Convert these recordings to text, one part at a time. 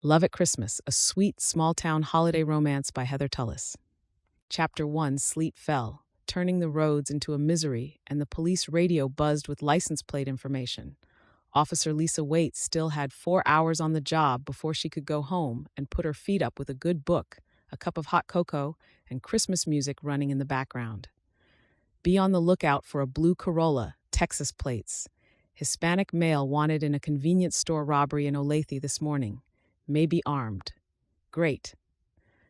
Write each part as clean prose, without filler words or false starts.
Love at Christmas, a sweet small-town holiday romance by Heather Tullis. Chapter 1, Sleet fell, turning the roads into a misery, and the police radio buzzed with license plate information. Officer Lisa Waite still had 4 hours on the job before she could go home and put her feet up with a good book, a cup of hot cocoa, and Christmas music running in the background. Be on the lookout for a blue Corolla, Texas plates. Hispanic male wanted in a convenience store robbery in Olathe this morning. Maybe armed. Great.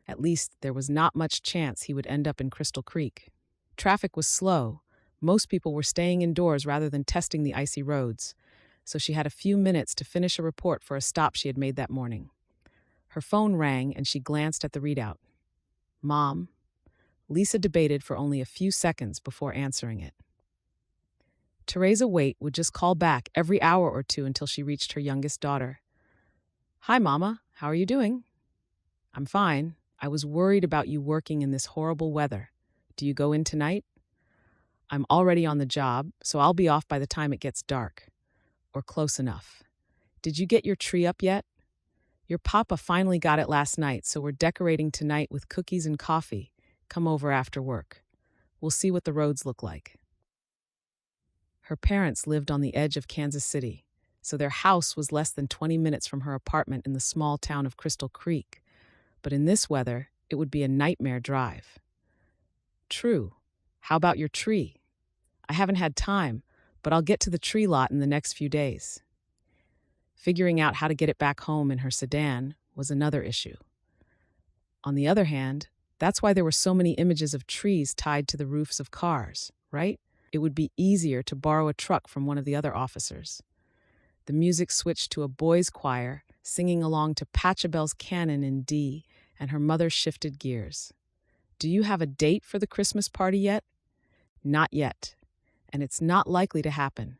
At least there was not much chance he would end up in Crystal Creek. Traffic was slow. Most people were staying indoors rather than testing the icy roads, so she had a few minutes to finish a report for a stop she had made that morning. Her phone rang and she glanced at the readout. Mom. Lisa debated for only a few seconds before answering it. Teresa Waite would just call back every hour or two until she reached her youngest daughter. Hi, Mama. How are you doing? I'm fine. I was worried about you working in this horrible weather. Do you go in tonight? I'm already on the job, so I'll be off by the time it gets dark. Or close enough. Did you get your tree up yet? Your papa finally got it last night, so we're decorating tonight with cookies and coffee. Come over after work. We'll see what the roads look like. Her parents lived on the edge of Kansas City, so their house was less than 20 minutes from her apartment in the small town of Crystal Creek. But in this weather, it would be a nightmare drive. True. How about your tree? I haven't had time, but I'll get to the tree lot in the next few days. Figuring out how to get it back home in her sedan was another issue. On the other hand, that's why there were so many images of trees tied to the roofs of cars, right? It would be easier to borrow a truck from one of the other officers. The music switched to a boys' choir, singing along to Pachelbel's Canon in D, and her mother shifted gears. Do you have a date for the Christmas party yet? Not yet, and it's not likely to happen.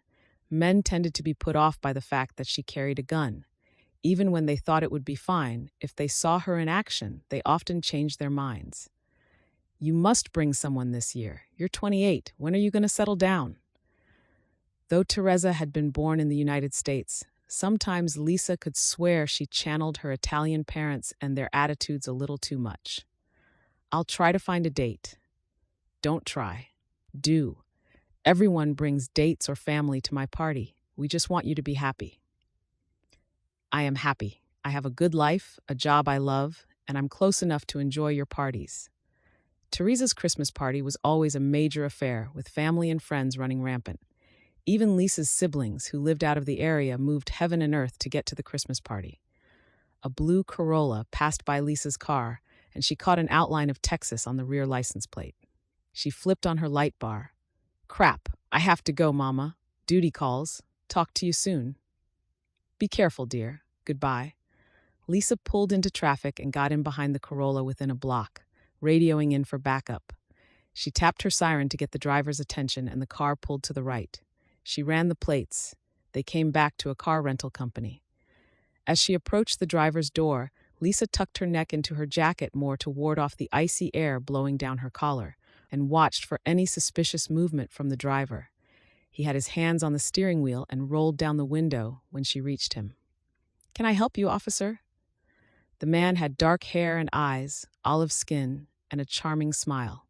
Men tended to be put off by the fact that she carried a gun. Even when they thought it would be fine, if they saw her in action, they often changed their minds. You must bring someone this year. You're 28. When are you going to settle down? Though Teresa had been born in the United States, sometimes Lisa could swear she channeled her Italian parents and their attitudes a little too much. I'll try to find a date. Don't try. Do. Everyone brings dates or family to my party. We just want you to be happy. I am happy. I have a good life, a job I love, and I'm close enough to enjoy your parties. Teresa's Christmas party was always a major affair, with family and friends running rampant. Even Lisa's siblings, who lived out of the area, moved heaven and earth to get to the Christmas party. A blue Corolla passed by Lisa's car, and she caught an outline of Texas on the rear license plate. She flipped on her light bar. Crap, I have to go, Mama. Duty calls. Talk to you soon. Be careful, dear. Goodbye. Lisa pulled into traffic and got in behind the Corolla within a block, radioing in for backup. She tapped her siren to get the driver's attention, and the car pulled to the right. She ran the plates. They came back to a car rental company. As she approached the driver's door, Lisa tucked her neck into her jacket more to ward off the icy air blowing down her collar, and watched for any suspicious movement from the driver. He had his hands on the steering wheel and rolled down the window when she reached him. Can I help you, officer? The man had dark hair and eyes, olive skin, and a charming smile.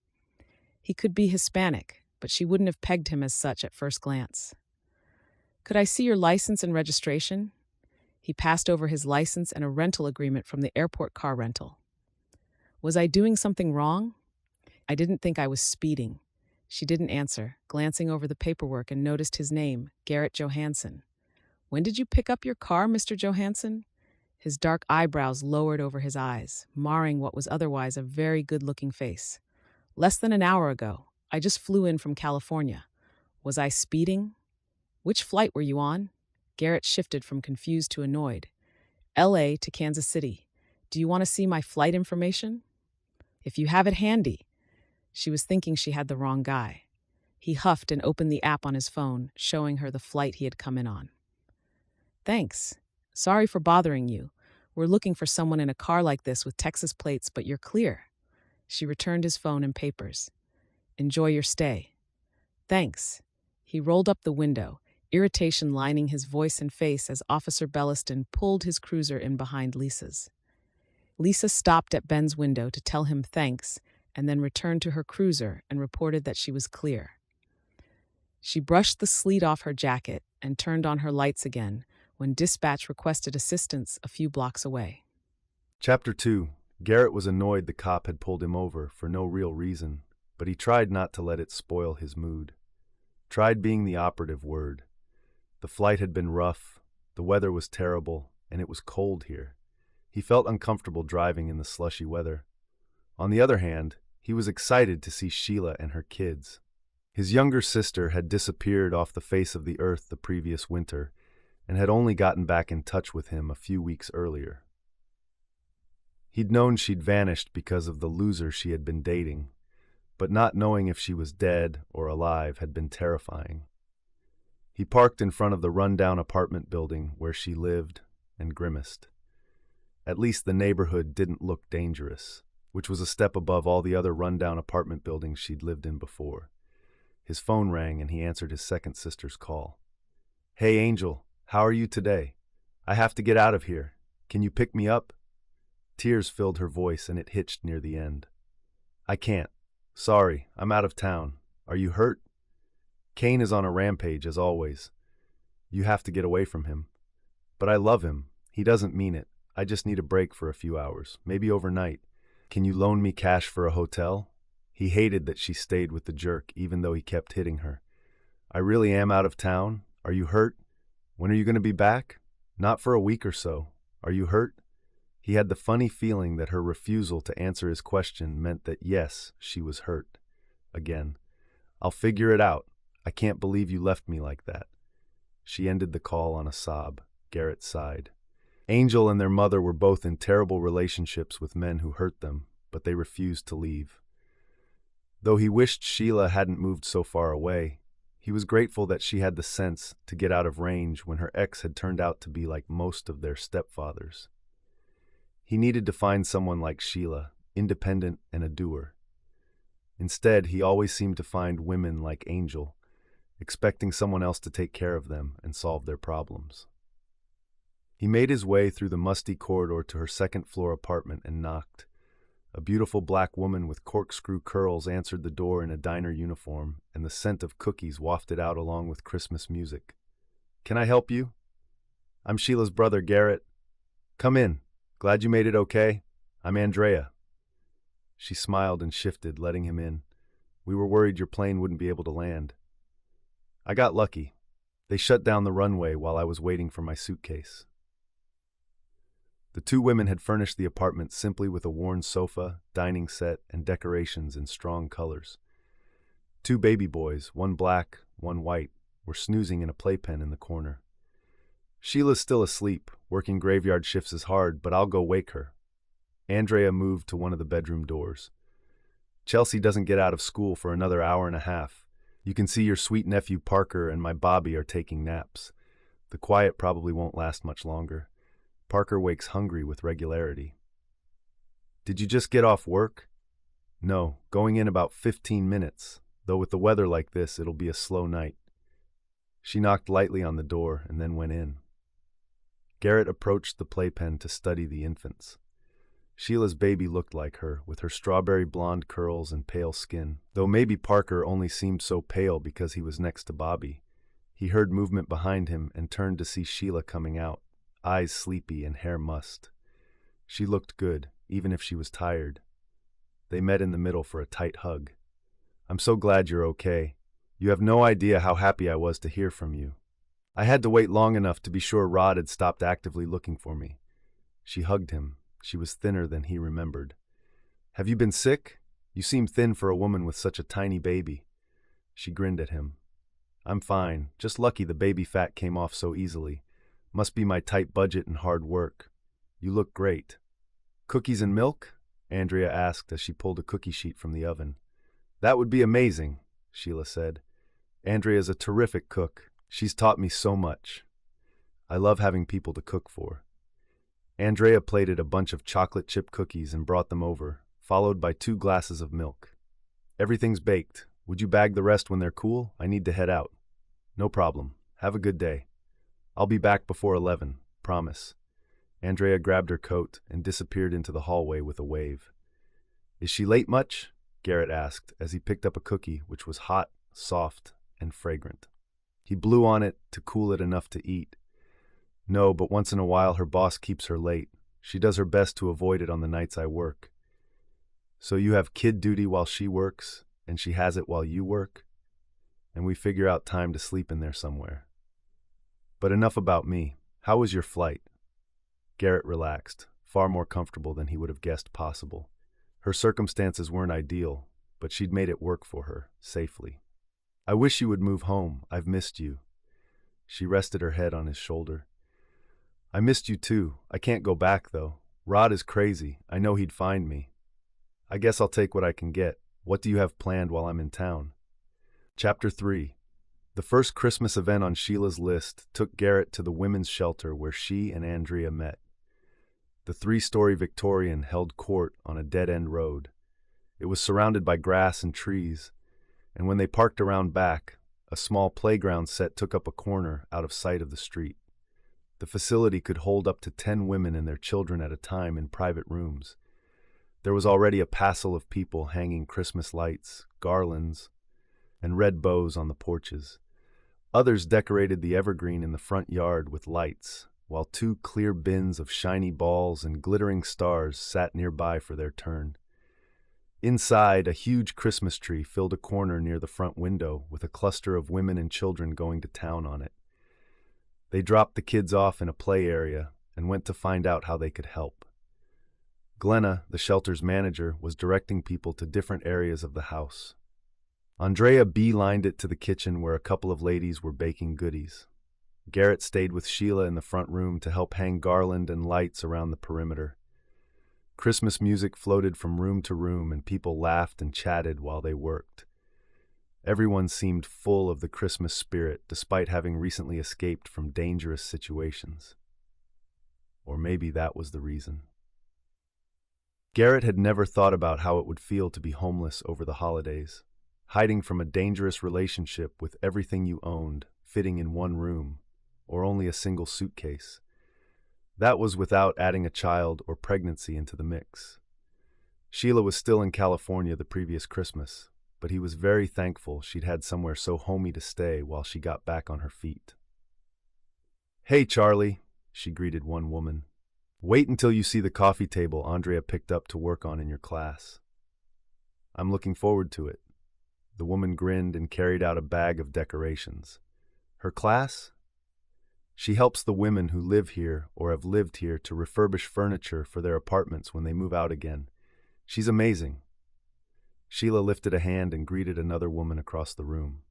He could be Hispanic, but she wouldn't have pegged him as such at first glance. Could I see your license and registration? He passed over his license and a rental agreement from the airport car rental. Was I doing something wrong? I didn't think I was speeding. She didn't answer, glancing over the paperwork, and noticed his name, Garret Johansson. When did you pick up your car, Mr. Johansson? His dark eyebrows lowered over his eyes, marring what was otherwise a very good-looking face. Less than an hour ago. I just flew in from California. Was I speeding? Which flight were you on? Garret shifted from confused to annoyed. LA to Kansas City. Do you want to see my flight information? If you have it handy. She was thinking she had the wrong guy. He huffed and opened the app on his phone, showing her the flight he had come in on. Thanks. Sorry for bothering you. We're looking for someone in a car like this with Texas plates, but you're clear. She returned his phone and papers. Enjoy your stay. Thanks. He rolled up the window, irritation lining his voice and face as Officer Belliston pulled his cruiser in behind Lisa's. Lisa stopped at Ben's window to tell him thanks and then returned to her cruiser and reported that she was clear. She brushed the sleet off her jacket and turned on her lights again when dispatch requested assistance a few blocks away. Chapter 2. Garret was annoyed the cop had pulled him over for no real reason, but he tried not to let it spoil his mood. Tried being the operative word. The flight had been rough, the weather was terrible, and it was cold here. He felt uncomfortable driving in the slushy weather. On the other hand, he was excited to see Sheila and her kids. His younger sister had disappeared off the face of the earth the previous winter and had only gotten back in touch with him a few weeks earlier. He'd known she'd vanished because of the loser she had been dating, but not knowing if she was dead or alive had been terrifying. He parked in front of the rundown apartment building where she lived and grimaced. At least the neighborhood didn't look dangerous, which was a step above all the other rundown apartment buildings she'd lived in before. His phone rang and he answered his second sister's call. "Hey, Angel, how are you today? I have to get out of here. Can you pick me up?" Tears filled her voice and it hitched near the end. "I can't. Sorry, I'm out of town. Are you hurt? Kane is on a rampage as always. You have to get away from him. But I love him. He doesn't mean it. I just need a break for a few hours, maybe overnight. Can you loan me cash for a hotel?" He hated that she stayed with the jerk even though he kept hitting her. "I really am out of town. Are you hurt? When are you going to be back?" "Not for a week or so. Are you hurt?" He had the funny feeling that her refusal to answer his question meant that yes, she was hurt. Again. "I'll figure it out. I can't believe you left me like that." She ended the call on a sob. Garret sighed. Angel and their mother were both in terrible relationships with men who hurt them, but they refused to leave. Though he wished Sheila hadn't moved so far away, he was grateful that she had the sense to get out of range when her ex had turned out to be like most of their stepfathers. He needed to find someone like Sheila, independent and a doer. Instead, he always seemed to find women like Angel, expecting someone else to take care of them and solve their problems. He made his way through the musty corridor to her second-floor apartment and knocked. A beautiful black woman with corkscrew curls answered the door in a diner uniform, and the scent of cookies wafted out along with Christmas music. "Can I help you?" "I'm Sheila's brother, Garret." "Come in. Glad you made it okay. I'm Andrea." She smiled and shifted, letting him in. "We were worried your plane wouldn't be able to land." "I got lucky. They shut down the runway while I was waiting for my suitcase." The two women had furnished the apartment simply with a worn sofa, dining set, and decorations in strong colors. Two baby boys, one black, one white, were snoozing in a playpen in the corner. "Sheila's still asleep. Working graveyard shifts is hard, but I'll go wake her." Andrea moved to one of the bedroom doors. "Chelsea doesn't get out of school for another hour and a half. You can see your sweet nephew Parker and my Bobby are taking naps. The quiet probably won't last much longer. Parker wakes hungry with regularity." "Did you just get off work?" "No, going in about 15 minutes, though with the weather like this, it'll be a slow night." She knocked lightly on the door and then went in. Garret approached the playpen to study the infants. Sheila's baby looked like her, with her strawberry blonde curls and pale skin, though maybe Parker only seemed so pale because he was next to Bobby. He heard movement behind him and turned to see Sheila coming out, eyes sleepy and hair mussed. She looked good, even if she was tired. They met in the middle for a tight hug. "I'm so glad you're okay. You have no idea how happy I was to hear from you. I had to wait long enough to be sure Rod had stopped actively looking for me." She hugged him. She was thinner than he remembered. "Have you been sick? You seem thin for a woman with such a tiny baby." She grinned at him. "I'm fine. Just lucky the baby fat came off so easily. Must be my tight budget and hard work. You look great." "Cookies and milk?" Andrea asked as she pulled a cookie sheet from the oven. "That would be amazing," Sheila said. "Andrea's a terrific cook. She's taught me so much. I love having people to cook for." Andrea plated a bunch of chocolate chip cookies and brought them over, followed by 2 glasses of milk. "Everything's baked. Would you bag the rest when they're cool? I need to head out." "No problem. Have a good day. I'll be back before 11, promise." Andrea grabbed her coat and disappeared into the hallway with a wave. "Is she late much?" Garret asked as he picked up a cookie which was hot, soft, and fragrant. He blew on it to cool it enough to eat. "No, but once in a while her boss keeps her late. She does her best to avoid it on the nights I work." "So you have kid duty while she works, and she has it while you work? And we figure out time to sleep in there somewhere. But enough about me. How was your flight?" Garret relaxed, far more comfortable than he would have guessed possible. Her circumstances weren't ideal, but she'd made it work for her, safely. "I wish you would move home. I've missed you." She rested her head on his shoulder. "I missed you too. I can't go back, though. Rod is crazy. I know he'd find me. I guess I'll take what I can get. What do you have planned while I'm in town?" Chapter 3. The first Christmas event on Sheila's list took Garret to the women's shelter where she and Andrea met. The three-story Victorian held court on a dead-end road. It was surrounded by grass and trees, and when they parked around back, a small playground set took up a corner out of sight of the street. The facility could hold up to 10 women and their children at a time in private rooms. There was already a passel of people hanging Christmas lights, garlands, and red bows on the porches. Others decorated the evergreen in the front yard with lights, while 2 clear bins of shiny balls and glittering stars sat nearby for their turn. Inside, a huge Christmas tree filled a corner near the front window with a cluster of women and children going to town on it. They dropped the kids off in a play area and went to find out how they could help. Glenna, the shelter's manager, was directing people to different areas of the house. Andrea beelined it to the kitchen where a couple of ladies were baking goodies. Garret stayed with Sheila in the front room to help hang garland and lights around the perimeter. Christmas music floated from room to room and people laughed and chatted while they worked. Everyone seemed full of the Christmas spirit despite having recently escaped from dangerous situations. Or maybe that was the reason. Garret had never thought about how it would feel to be homeless over the holidays, hiding from a dangerous relationship with everything you owned fitting in one room, or only a single suitcase. That was without adding a child or pregnancy into the mix. Sheila was still in California the previous Christmas, but he was very thankful she'd had somewhere so homey to stay while she got back on her feet. "Hey, Charlie," she greeted one woman. "Wait until you see the coffee table Andrea picked up to work on in your class." "I'm looking forward to it." The woman grinned and carried out a bag of decorations. "Her class?" "She helps the women who live here or have lived here to refurbish furniture for their apartments when they move out again. She's amazing." Sheila lifted a hand and greeted another woman across the room.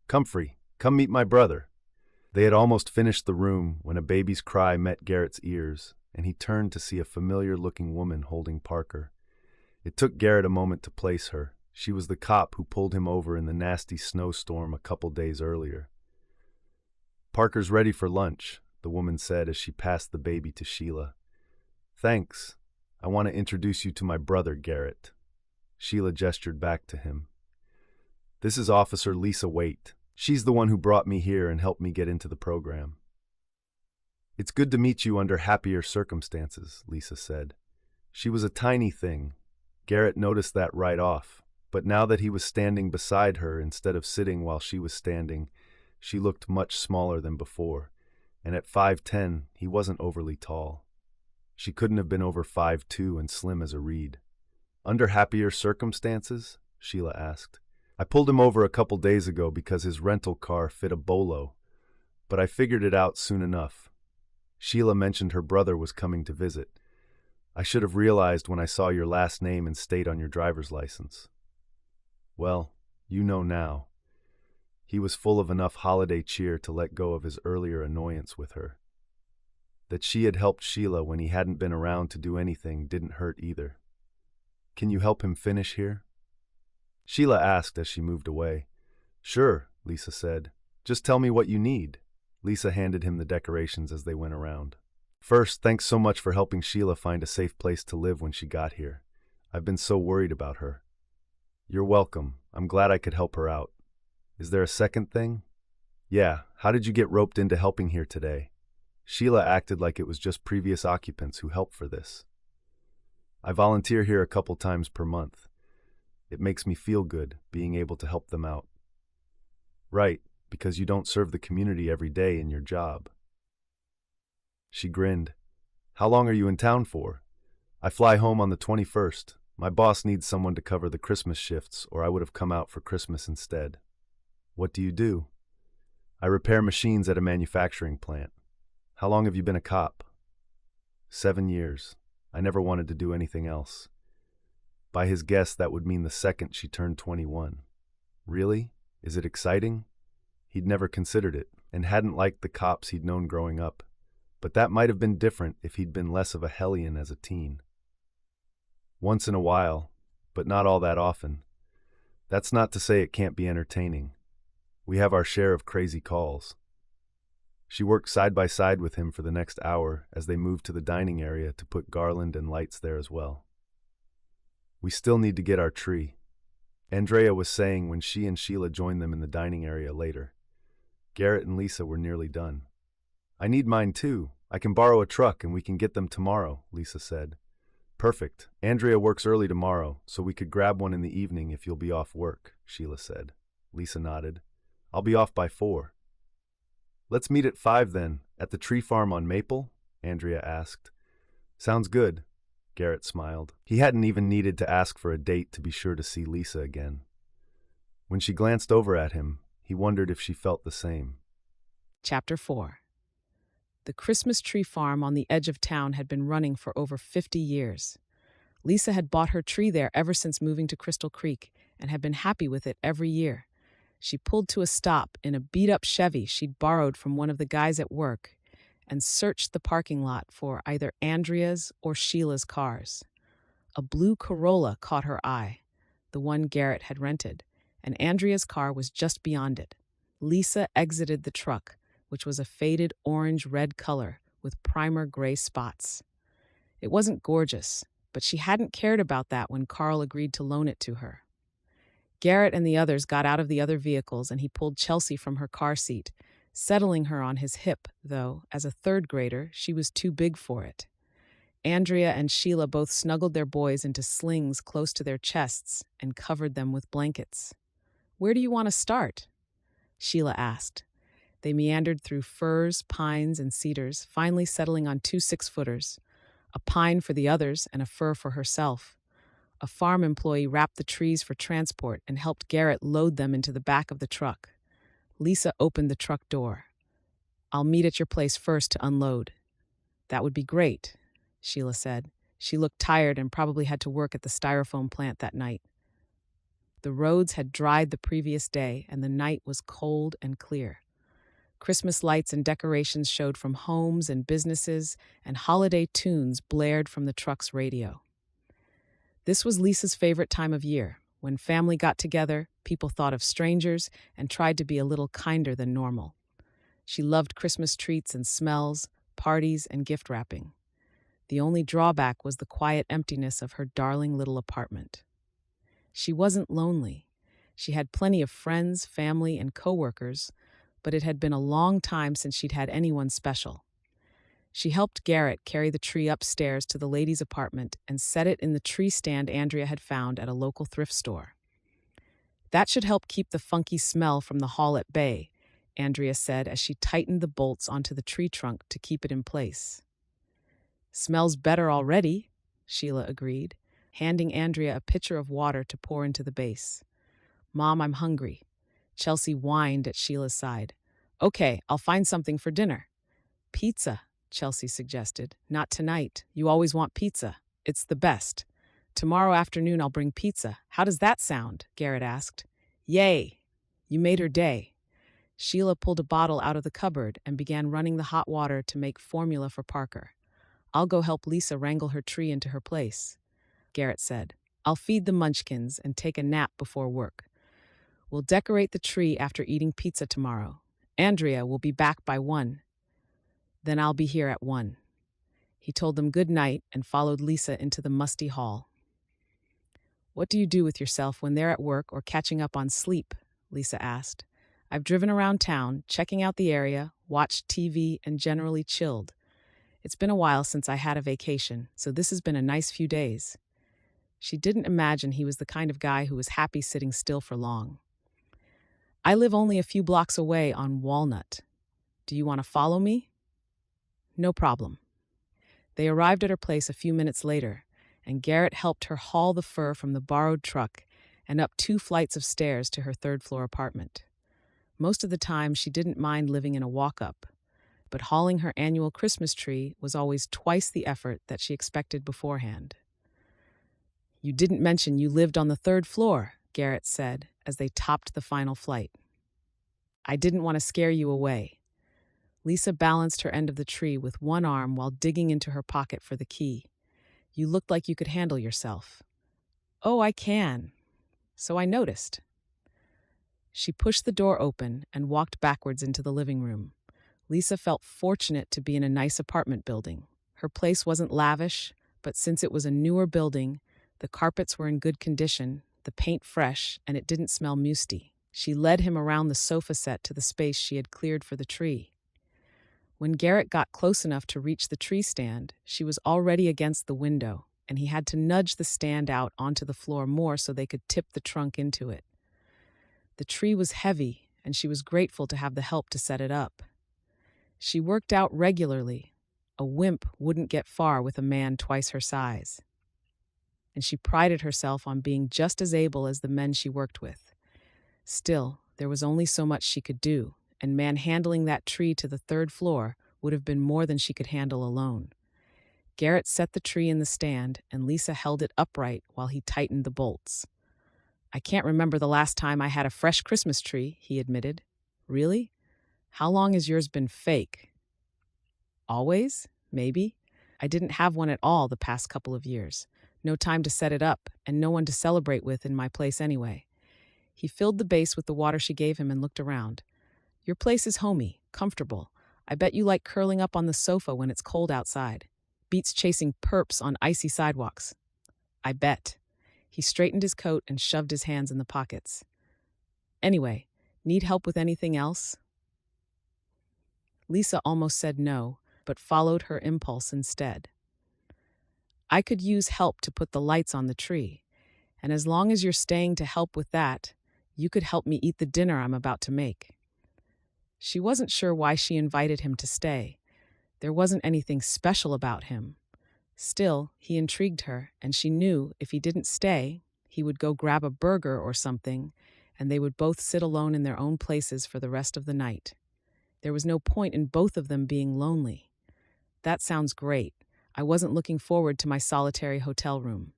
"Comfrey, come meet my brother." They had almost finished the room when a baby's cry met Garret's ears, and he turned to see a familiar-looking woman holding Parker. It took Garret a moment to place her. She was the cop who pulled him over in the nasty snowstorm a couple days earlier. "Parker's ready for lunch," the woman said as she passed the baby to Sheila. "Thanks. I want to introduce you to my brother, Garret." Sheila gestured back to him. "This is Officer Lisa Waite. She's the one who brought me here and helped me get into the program." "It's good to meet you under happier circumstances," Lisa said. She was a tiny thing. Garret noticed that right off, but now that he was standing beside her instead of sitting while she was standing, she looked much smaller than before, and at 5'10", he wasn't overly tall. She couldn't have been over 5'2" and slim as a reed. "Under happier circumstances?" Sheila asked. "I pulled him over a couple days ago because his rental car fit a bolo, but I figured it out soon enough. Sheila mentioned her brother was coming to visit. I should have realized when I saw your last name and state on your driver's license." "Well, you know now." He was full of enough holiday cheer to let go of his earlier annoyance with her. That she had helped Sheila when he hadn't been around to do anything didn't hurt either. "Can you help him finish here?" Sheila asked as she moved away. "Sure," Lisa said. "Just tell me what you need." Lisa handed him the decorations as they went around. "First, thanks so much for helping Sheila find a safe place to live when she got here. I've been so worried about her." "You're welcome. I'm glad I could help her out. Is there a second thing?" Yeah, how did you get roped into helping here today? Sheila acted like it was just previous occupants who helped for this. I volunteer here a couple times per month. It makes me feel good being able to help them out. Right, because you don't serve the community every day in your job. She grinned. How long are you in town for? I fly home on the 21st. My boss needs someone to cover the Christmas shifts, or I would have come out for Christmas instead. What do you do? I repair machines at a manufacturing plant. How long have you been a cop? 7 years. I never wanted to do anything else. By his guess, that would mean the second she turned 21. Really? Is it exciting? He'd never considered it, and hadn't liked the cops he'd known growing up. But that might have been different if he'd been less of a hellion as a teen. Once in a while, but not all that often. That's not to say it can't be entertaining. We have our share of crazy calls. She worked side by side with him for the next hour as they moved to the dining area to put garland and lights there as well. We still need to get our tree, Andrea was saying when she and Sheila joined them in the dining area later. Garret and Lisa were nearly done. I need mine too. I can borrow a truck and we can get them tomorrow, Lisa said. Perfect. Andrea works early tomorrow, so we could grab one in the evening if you'll be off work, Sheila said. Lisa nodded. I'll be off by 4. Let's meet at 5 then, at the tree farm on Maple? Andrea asked. Sounds good, Garret smiled. He hadn't even needed to ask for a date to be sure to see Lisa again. When she glanced over at him, he wondered if she felt the same. Chapter 4. The Christmas tree farm on the edge of town had been running for over 50 years. Lisa had bought her tree there ever since moving to Crystal Creek and had been happy with it every year. She pulled to a stop in a beat-up Chevy she'd borrowed from one of the guys at work and searched the parking lot for either Andrea's or Sheila's cars. A blue Corolla caught her eye, the one Garret had rented, and Andrea's car was just beyond it. Lisa exited the truck, which was a faded orange-red color with primer gray spots. It wasn't gorgeous, but she hadn't cared about that when Carl agreed to loan it to her. Garret and the others got out of the other vehicles and he pulled Chelsea from her car seat, settling her on his hip, though, as a third grader, she was too big for it. Andrea and Sheila both snuggled their boys into slings close to their chests and covered them with blankets. Where do you want to start? Sheila asked. They meandered through firs, pines, and cedars, finally settling on 2 6-footers, a pine for the others and a fir for herself. A farm employee wrapped the trees for transport and helped Garret load them into the back of the truck. Lisa opened the truck door. I'll meet at your place first to unload. That would be great, Sheila said. She looked tired and probably had to work at the styrofoam plant that night. The roads had dried the previous day and the night was cold and clear. Christmas lights and decorations showed from homes and businesses, and holiday tunes blared from the truck's radio. This was Lisa's favorite time of year. When family got together, people thought of strangers and tried to be a little kinder than normal. She loved Christmas treats and smells, parties and gift wrapping. The only drawback was the quiet emptiness of her darling little apartment. She wasn't lonely. She had plenty of friends, family, and coworkers, but it had been a long time since she'd had anyone special. She helped Garret carry the tree upstairs to the ladies' apartment and set it in the tree stand Andrea had found at a local thrift store. That should help keep the funky smell from the hall at bay, Andrea said as she tightened the bolts onto the tree trunk to keep it in place. Smells better already, Sheila agreed, handing Andrea a pitcher of water to pour into the base. Mom, I'm hungry. Chelsea whined at Sheila's side. Okay, I'll find something for dinner. Pizza, Chelsea suggested. Not tonight. You always want pizza. It's the best. Tomorrow afternoon I'll bring pizza. How does that sound? Garret asked. Yay! You made her day. Sheila pulled a bottle out of the cupboard and began running the hot water to make formula for Parker. I'll go help Lisa wrangle her tree into her place, Garret said. I'll feed the munchkins and take a nap before work. We'll decorate the tree after eating pizza tomorrow. Andrea will be back by 1. Then I'll be here at 1. He told them good night and followed Lisa into the musty hall. What do you do with yourself when they're at work or catching up on sleep? Lisa asked. I've driven around town, checking out the area, watched TV, and generally chilled. It's been a while since I had a vacation, so this has been a nice few days. She didn't imagine he was the kind of guy who was happy sitting still for long. I live only a few blocks away on Walnut. Do you want to follow me? No problem. They arrived at her place a few minutes later, and Garret helped her haul the fur from the borrowed truck and up 2 flights of stairs to her third-floor apartment. Most of the time, she didn't mind living in a walk-up, but hauling her annual Christmas tree was always twice the effort that she expected beforehand. "You didn't mention you lived on the 3rd floor," Garret said as they topped the final flight. "I didn't want to scare you away." Lisa balanced her end of the tree with one arm while digging into her pocket for the key. "You looked like you could handle yourself." "Oh, I can." "So I noticed." She pushed the door open and walked backwards into the living room. Lisa felt fortunate to be in a nice apartment building. Her place wasn't lavish, but since it was a newer building, the carpets were in good condition, the paint fresh, and it didn't smell musty. She led him around the sofa set to the space she had cleared for the tree. When Garret got close enough to reach the tree stand, she was already against the window, and he had to nudge the stand out onto the floor more so they could tip the trunk into it. The tree was heavy, and she was grateful to have the help to set it up. She worked out regularly. A wimp wouldn't get far with a man twice her size. And she prided herself on being just as able as the men she worked with. Still, there was only so much she could do, and manhandling that tree to the 3rd floor would have been more than she could handle alone. Garret set the tree in the stand, and Lisa held it upright while he tightened the bolts. "I can't remember the last time I had a fresh Christmas tree," he admitted. "Really? How long has yours been fake?" "Always? Maybe. I didn't have one at all the past couple of years. No time to set it up, and no one to celebrate with in my place anyway." He filled the base with the water she gave him and looked around. "Your place is homey, comfortable. I bet you like curling up on the sofa when it's cold outside. Beats chasing perps on icy sidewalks." "I bet." He straightened his coat and shoved his hands in the pockets. "Anyway, need help with anything else?" Lisa almost said no, but followed her impulse instead. "I could use help to put the lights on the tree, and as long as you're staying to help with that, you could help me eat the dinner I'm about to make." She wasn't sure why she invited him to stay. There wasn't anything special about him. Still, he intrigued her, and she knew if he didn't stay, he would go grab a burger or something, and they would both sit alone in their own places for the rest of the night. There was no point in both of them being lonely. "That sounds great. I wasn't looking forward to my solitary hotel room."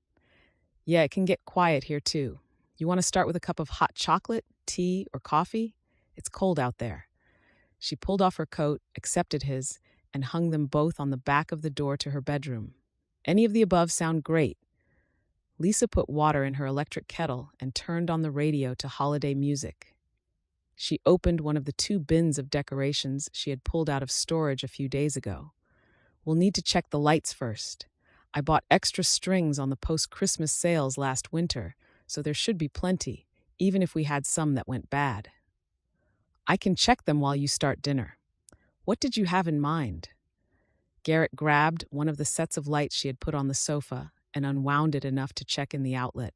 "Yeah, it can get quiet here too. You want to start with a cup of hot chocolate, tea, or coffee? It's cold out there." She pulled off her coat, accepted his, and hung them both on the back of the door to her bedroom. "Any of the above sound great." Lisa put water in her electric kettle and turned on the radio to holiday music. She opened one of the 2 bins of decorations she had pulled out of storage a few days ago. "We'll need to check the lights first. I bought extra strings on the post-Christmas sales last winter, so there should be plenty, even if we had some that went bad." "I can check them while you start dinner. What did you have in mind?" Garret grabbed one of the sets of lights she had put on the sofa and unwound it enough to check in the outlet.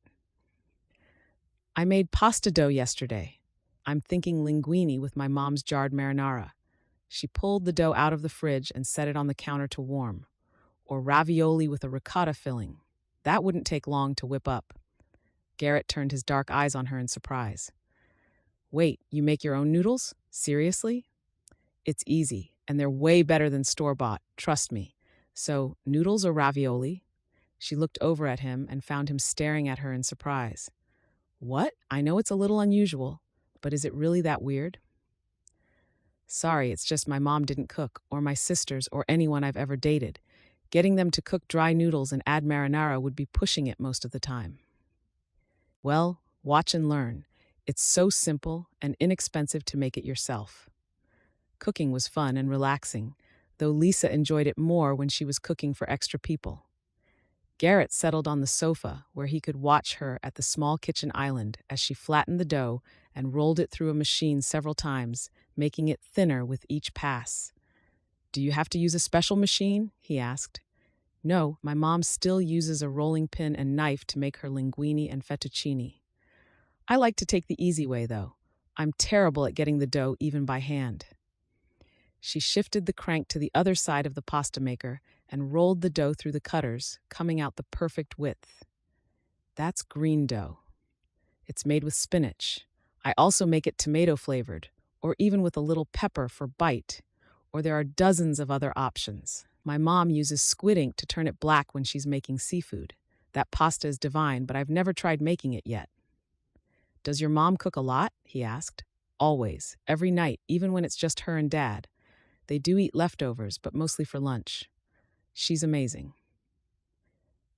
"I made pasta dough yesterday. I'm thinking linguine with my mom's jarred marinara." She pulled the dough out of the fridge and set it on the counter to warm. "Or ravioli with a ricotta filling. That wouldn't take long to whip up." Garret turned his dark eyes on her in surprise. "Wait, you make your own noodles? Seriously?" "It's easy, and they're way better than store-bought, trust me. So, noodles or ravioli?" She looked over at him and found him staring at her in surprise. "What? I know it's a little unusual, but is it really that weird?" "Sorry, it's just my mom didn't cook, or my sisters, or anyone I've ever dated. Getting them to cook dry noodles and add marinara would be pushing it most of the time." "Well, watch and learn. It's so simple and inexpensive to make it yourself." Cooking was fun and relaxing, though Lisa enjoyed it more when she was cooking for extra people. Garret settled on the sofa where he could watch her at the small kitchen island as she flattened the dough and rolled it through a machine several times, making it thinner with each pass. "Do you have to use a special machine?" he asked. "No, my mom still uses a rolling pin and knife to make her linguine and fettuccine. I like to take the easy way, though. I'm terrible at getting the dough even by hand." She shifted the crank to the other side of the pasta maker and rolled the dough through the cutters, coming out the perfect width. "That's green dough. It's made with spinach. I also make it tomato flavored, or even with a little pepper for bite, or there are dozens of other options. My mom uses squid ink to turn it black when she's making seafood. That pasta is divine, but I've never tried making it yet." "Does your mom cook a lot?" he asked. "Always, every night, even when it's just her and Dad. They do eat leftovers, but mostly for lunch. She's amazing."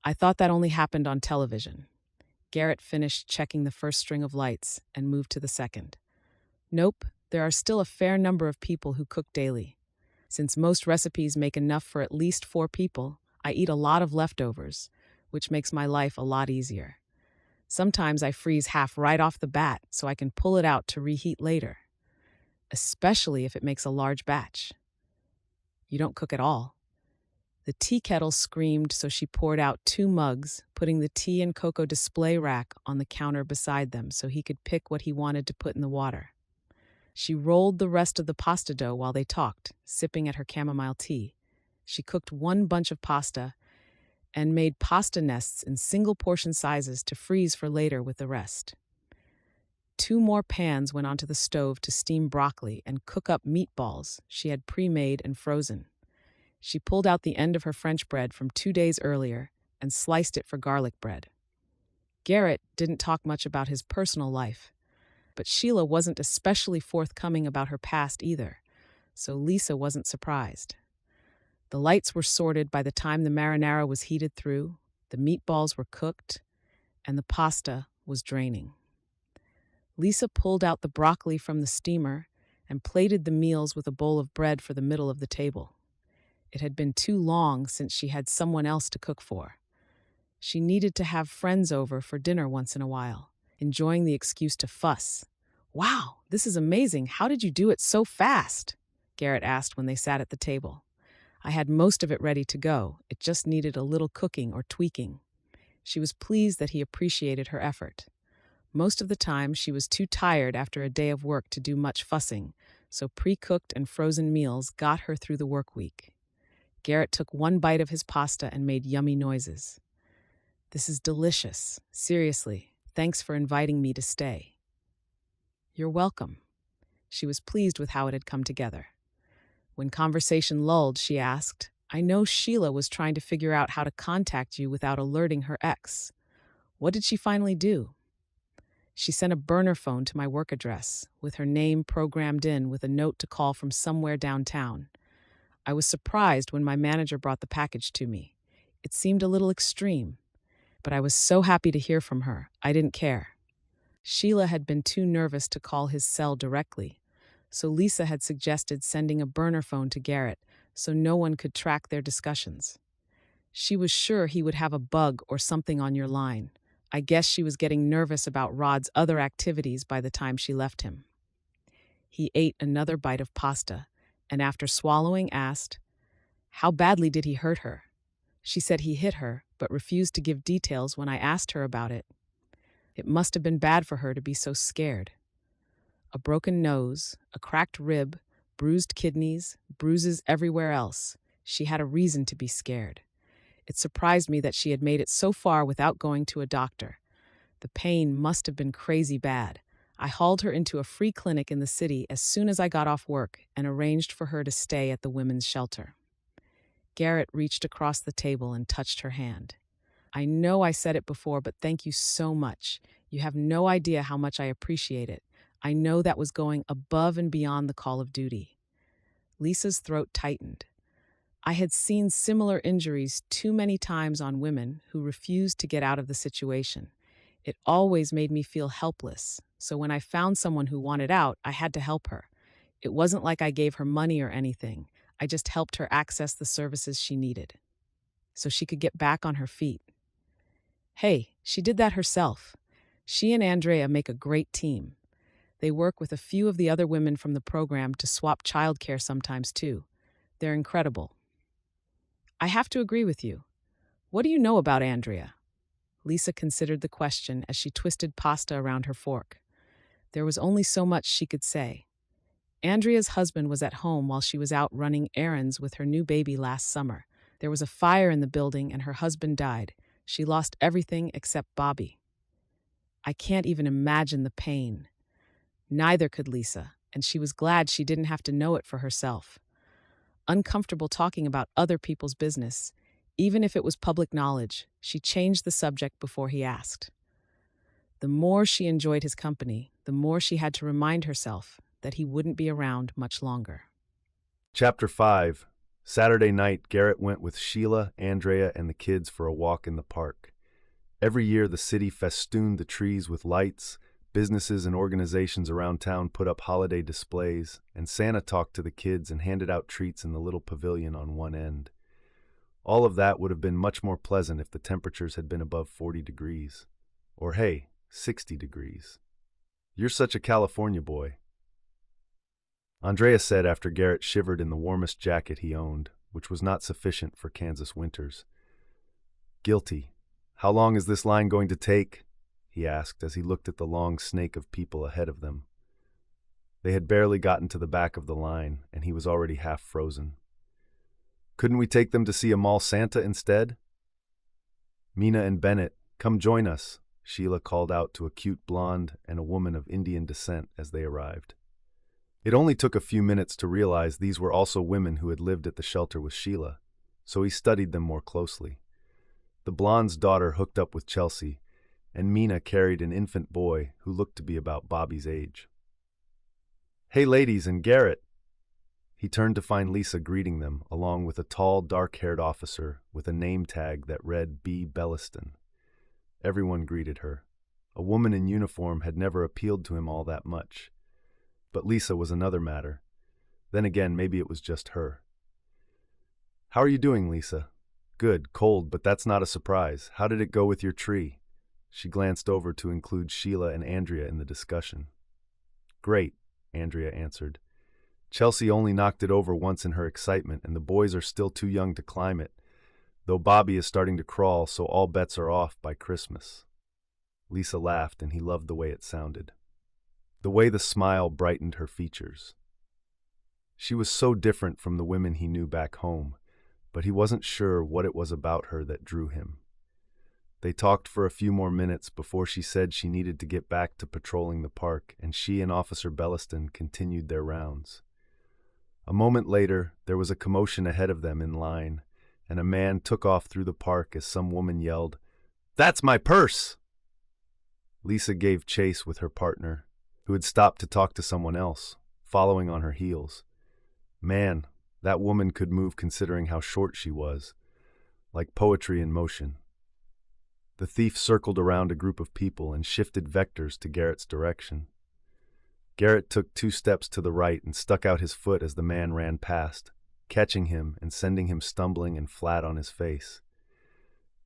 "I thought that only happened on television." Garret finished checking the first string of lights and moved to the second. "Nope, there are still a fair number of people who cook daily. Since most recipes make enough for at least 4 people, I eat a lot of leftovers, which makes my life a lot easier. Sometimes I freeze half right off the bat so I can pull it out to reheat later, especially if it makes a large batch." "You don't cook at all?" The tea kettle screamed, so she poured out 2 mugs, putting the tea and cocoa display rack on the counter beside them so he could pick what he wanted to put in the water. She rolled the rest of the pasta dough while they talked, sipping at her chamomile tea. She cooked 1 bunch of pasta and made pasta nests in single portion sizes to freeze for later with the rest. 2 more pans went onto the stove to steam broccoli and cook up meatballs she had pre-made and frozen. She pulled out the end of her French bread from 2 days earlier and sliced it for garlic bread. Garret didn't talk much about his personal life, but Sheila wasn't especially forthcoming about her past either, so Lisa wasn't surprised. The lights were sorted by the time the marinara was heated through, the meatballs were cooked, and the pasta was draining. Lisa pulled out the broccoli from the steamer and plated the meals with a bowl of bread for the middle of the table. It had been too long since she had someone else to cook for. She needed to have friends over for dinner once in a while, enjoying the excuse to fuss. "Wow, this is amazing. How did you do it so fast?" Garret asked when they sat at the table. "I had most of it ready to go. It just needed a little cooking or tweaking." She was pleased that he appreciated her effort. Most of the time, she was too tired after a day of work to do much fussing, so pre-cooked and frozen meals got her through the work week. Garret took 1 bite of his pasta and made yummy noises. "This is delicious. Seriously, thanks for inviting me to stay." "You're welcome." She was pleased with how it had come together. When conversation lulled, she asked, "I know Sheila was trying to figure out how to contact you without alerting her ex. What did she finally do?" "She sent a burner phone to my work address, with her name programmed in with a note to call from somewhere downtown. I was surprised when my manager brought the package to me. It seemed a little extreme, but I was so happy to hear from her, I didn't care." Sheila had been too nervous to call his cell directly, so Lisa had suggested sending a burner phone to Garret so no one could track their discussions. She was sure he would have a bug or something on your line. I guess she was getting nervous about Rod's other activities by the time she left him. He ate another bite of pasta, and after swallowing asked, "How badly did he hurt her?" She said he hit her, but refused to give details when I asked her about it. It must have been bad for her to be so scared. "A broken nose, a cracked rib, bruised kidneys, bruises everywhere else. She had a reason to be scared. It surprised me that she had made it so far without going to a doctor. The pain must have been crazy bad. I hauled her into a free clinic in the city as soon as I got off work and arranged for her to stay at the women's shelter." Garret reached across the table and touched her hand. "I know I said it before, but thank you so much. You have no idea how much I appreciate it. I know that was going above and beyond the call of duty." Lisa's throat tightened. I had seen similar injuries too many times on women who refused to get out of the situation. It always made me feel helpless, so when I found someone who wanted out, I had to help her. It wasn't like I gave her money or anything. I just helped her access the services she needed. so she could get back on her feet. Hey, she did that herself. She and Andrea make a great team. They work with a few of the other women from the program to swap childcare sometimes too. They're incredible. I have to agree with you. What do you know about Andrea? Lisa considered the question as she twisted pasta around her fork. There was only so much she could say. Andrea's husband was at home while she was out running errands with her new baby last summer. There was a fire in the building and her husband died. She lost everything except Bobby. I can't even imagine the pain. Neither could Lisa, and she was glad she didn't have to know it for herself. Uncomfortable talking about other people's business, even if it was public knowledge, she changed the subject before he asked. The more she enjoyed his company, the more she had to remind herself that he wouldn't be around much longer. Chapter 5. Saturday night, Garret went with Sheila, Andrea, and the kids for a walk in the park. Every year, the city festooned the trees with lights, businesses and organizations around town put up holiday displays, and Santa talked to the kids and handed out treats in the little pavilion on one end. All of that would have been much more pleasant if the temperatures had been above 40 degrees. Or hey, 60 degrees. You're such a California boy, Andrea said after Garret shivered in the warmest jacket he owned, which was not sufficient for Kansas winters. Guilty. How long is this line going to take? He asked as he looked at the long snake of people ahead of them. They had barely gotten to the back of the line, and he was already half frozen. Couldn't we take them to see a mall Santa instead? Mina and Bennett, come join us, Sheila called out to a cute blonde and a woman of Indian descent as they arrived. It only took a few minutes to realize these were also women who had lived at the shelter with Sheila, so he studied them more closely. The blonde's daughter hooked up with Chelsea, and Mina carried an infant boy who looked to be about Bobby's age. Hey ladies and Garret! He turned to find Lisa greeting them, along with a tall, dark-haired officer with a name tag that read B. Belliston. Everyone greeted her. A woman in uniform had never appealed to him all that much. But Lisa was another matter. Then again, maybe it was just her. How are you doing, Lisa? Good, cold, but that's not a surprise. How did it go with your tree? She glanced over to include Sheila and Andrea in the discussion. Great, Andrea answered. Chelsea only knocked it over once in her excitement, and the boys are still too young to climb it, though Bobby is starting to crawl, so all bets are off by Christmas. Lisa laughed, and he loved the way it sounded. The way the smile brightened her features. She was so different from the women he knew back home, but he wasn't sure what it was about her that drew him. They talked for a few more minutes before she said she needed to get back to patrolling the park, and she and Officer Belliston continued their rounds. A moment later, there was a commotion ahead of them in line, and a man took off through the park as some woman yelled, "That's my purse!" Lisa gave chase with her partner, who had stopped to talk to someone else, following on her heels. Man, that woman could move considering how short she was, like poetry in motion. The thief circled around a group of people and shifted vectors to Garret's direction. Garret took 2 steps to the right and stuck out his foot as the man ran past, catching him and sending him stumbling and flat on his face.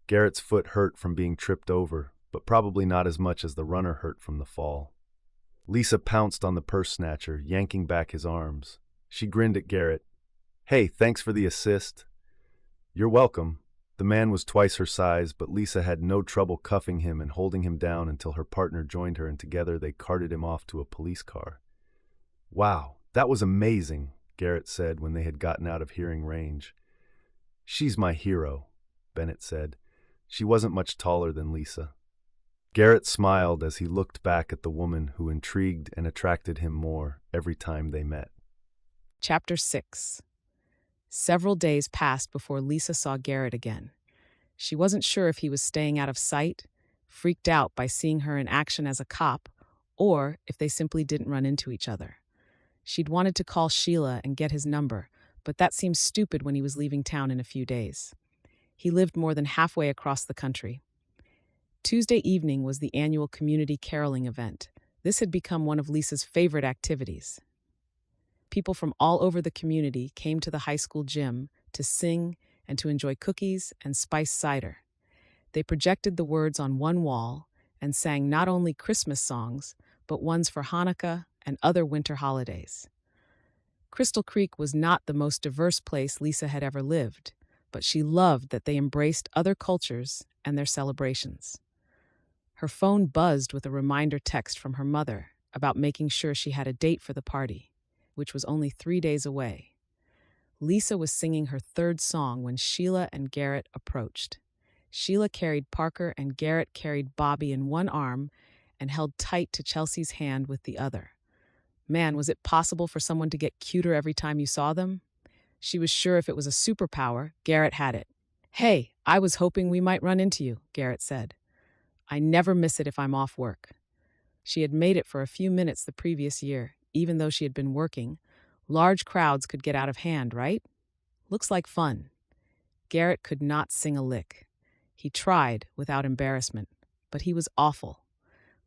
Garret's foot hurt from being tripped over, but probably not as much as the runner hurt from the fall. Lisa pounced on the purse snatcher, yanking back his arms. She grinned at Garret. Hey, thanks for the assist. You're welcome. The man was twice her size, but Lisa had no trouble cuffing him and holding him down until her partner joined her, and together they carted him off to a police car. Wow, that was amazing, Garret said when they had gotten out of hearing range. She's my hero, Bennett said. She wasn't much taller than Lisa. Garret smiled as he looked back at the woman who intrigued and attracted him more every time they met. Chapter 6. Several days passed before Lisa saw Garret again. She wasn't sure if he was staying out of sight, freaked out by seeing her in action as a cop, or if they simply didn't run into each other. She'd wanted to call Sheila and get his number, but that seemed stupid when he was leaving town in a few days. He lived more than halfway across the country. Tuesday evening was the annual community caroling event. This had become one of Lisa's favorite activities. People from all over the community came to the high school gym to sing, and to enjoy cookies and spiced cider. They projected the words on one wall and sang not only Christmas songs, but ones for Hanukkah and other winter holidays. Crystal Creek was not the most diverse place Lisa had ever lived, but she loved that they embraced other cultures and their celebrations. Her phone buzzed with a reminder text from her mother about making sure she had a date for the party, which was only 3 days away. Lisa was singing her third song when Sheila and Garret approached. Sheila carried Parker and Garret carried Bobby in one arm and held tight to Chelsea's hand with the other. Man, was it possible for someone to get cuter every time you saw them? She was sure if it was a superpower, Garret had it. "Hey, I was hoping we might run into you," Garret said. "I never miss it if I'm off work." She had made it for a few minutes the previous year, even though she had been working. Large crowds could get out of hand, right? Looks like fun. Garret could not sing a lick. He tried, without embarrassment, but he was awful.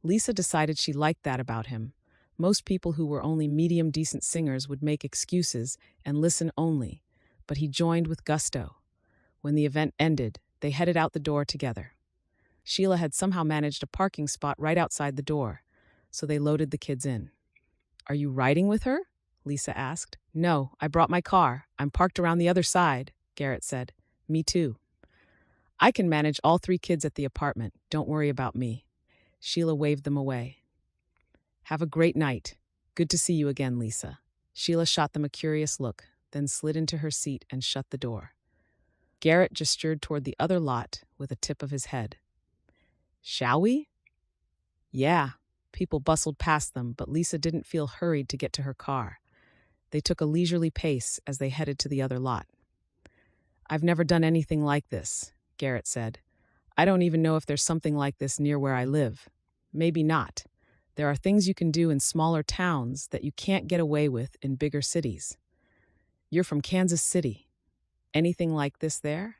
Lisa decided she liked that about him. Most people who were only medium decent singers would make excuses and listen only, but he joined with gusto. When the event ended, they headed out the door together. Sheila had somehow managed a parking spot right outside the door, so they loaded the kids in. "Are you riding with her?" Lisa asked. "No, I brought my car. I'm parked around the other side," Garret said. "Me too." "I can manage all 3 kids at the apartment. Don't worry about me." Sheila waved them away. "Have a great night. Good to see you again, Lisa." Sheila shot them a curious look, then slid into her seat and shut the door. Garret gestured toward the other lot with a tip of his head. "Shall we?" "Yeah." People bustled past them, but Lisa didn't feel hurried to get to her car. They took a leisurely pace as they headed to the other lot. "I've never done anything like this," Garret said. "I don't even know if there's something like this near where I live. Maybe not. There are things you can do in smaller towns that you can't get away with in bigger cities." "You're from Kansas City. Anything like this there?"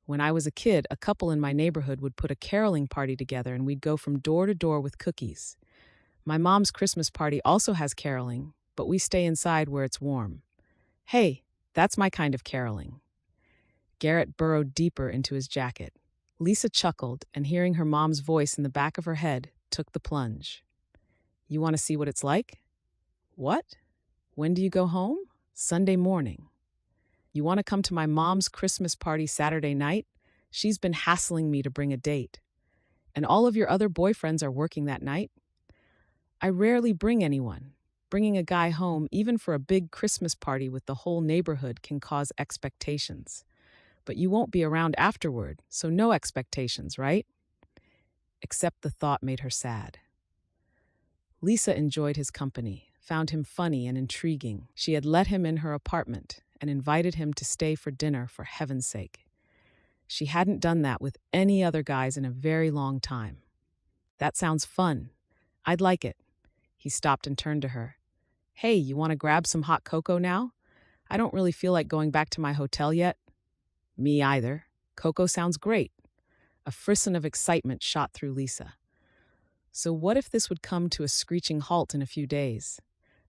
"When I was a kid, a couple in my neighborhood would put a caroling party together and we'd go from door to door with cookies. My mom's Christmas party also has caroling, but we stay inside where it's warm. Hey, that's my kind of caroling." Garret burrowed deeper into his jacket. Lisa chuckled and, hearing her mom's voice in the back of her head, took the plunge. "You want to see what it's like?" "What? When do you go home?" "Sunday morning." "You want to come to my mom's Christmas party Saturday night? She's been hassling me to bring a date." "And all of your other boyfriends are working that night?" "I rarely bring anyone. Bringing a guy home, even for a big Christmas party with the whole neighborhood, can cause expectations. But you won't be around afterward, so no expectations, right?" Except the thought made her sad. Lisa enjoyed his company, found him funny and intriguing. She had let him in her apartment and invited him to stay for dinner, for heaven's sake. She hadn't done that with any other guys in a very long time. "That sounds fun. I'd like it." He stopped and turned to her. "Hey, you want to grab some hot cocoa now? I don't really feel like going back to my hotel yet." "Me either. Cocoa sounds great." A frisson of excitement shot through Lisa. So what if this would come to a screeching halt in a few days?